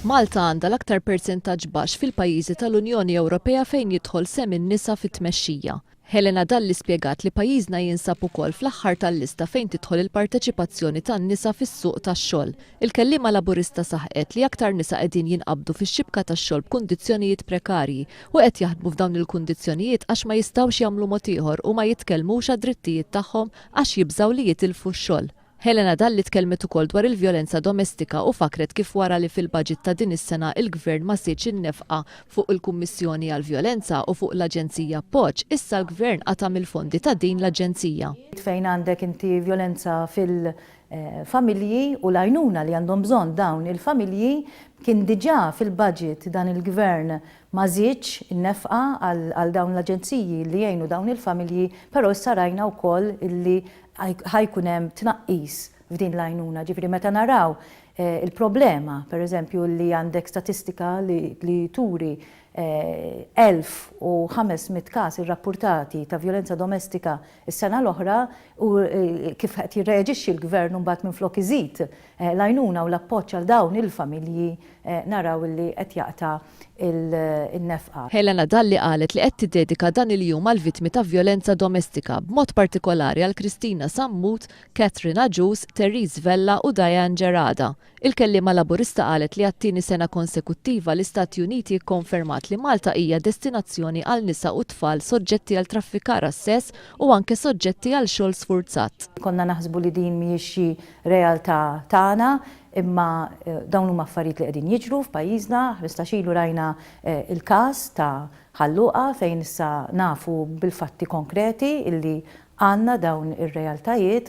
Malta għandha l-aktar persentaġġ baxx fil-pajjiżi tal-Unjoni Ewropea fejn jidħol sem in-nisa fit-tmexxija. Helena Dalli spjegat li pajjiżna jinsab ukoll fl-aħħar tal-lista fejn tidħol il-parteċipazzjoni tan-nisa fis-suq tax-xogħol. Il-kelliema laburista saħqet li aktar nisa qegħdin jinqabdu fix-xibka tax-xogħol b'kundizzjonijiet prekarji u qed jaħdmu f'dawn il-kundizzjonijiet għax ma jistgħux jagħmlu mod ieħor u ma jitkellmux għad-drittijiet tagħhom għax jibżgħu li jitilfu x-xogħol. Helena Dalli tkellmet ukoll dwar il-vjolenza domestika u fakret kif wara li fil-baġit ta' din is-sena il-Gvern ma siex innefqa fuq il-Kummissjoni għall-Vjolenza u fuq l-Aġenzija Appoġġ, issa l-Gvern qatam il-fondi ta' din l-Aġenzija. Fejn għandek inti vjolenza fil-familji u l-għajnuna li għandhom bżonn dawn il-familji kien diġà fil-budget dan il-Gvern ma żiedx innefqa għal dawn l-aġenziji li jgħinu dawn il-familji, però issa rajna wkoll illi ħajkun hemm tnaqqis f'din l-għajnuna. Ġifri meta naraw il-problema, pereżempju li għandek statistika li turi 1500 każ irrappurtati ta' vjolenza domestika is-sena l-oħra u kif qed jirreaġixxi l-Gvern mbagħad minflok iżid l-għajnuna u l-appoġġ għal dawn il-familji naraw li qed jaqta' il-nefqa. Helena Dalli qalet li qed tiddedika dan il-jum għal vittmi ta' vjolenza domestika b'mod partikolari għal Kristina Sammut, Catherine Aġus, Therese Vella u Diane Gerada. Il-kelliema laburista qalet li għat-tieni sena konsekuttiva l-Istati Uniti kkonfermat li Malta hija destinazzjoni għal nisa u tfal soġġetti għal traffikar għas-sess u anke soġġetti għal xogħol sfurzat. Konna naħsbu li din mhijiex xi realtà tagħna, imma dawn huma affarijiet li qegħdin jiġru f'pajjiżna, 15 ilu rajna il-każ ta' ħalluqa fejn issa nafu bil-fatti konkreti illi għandna dawn ir-realtajiet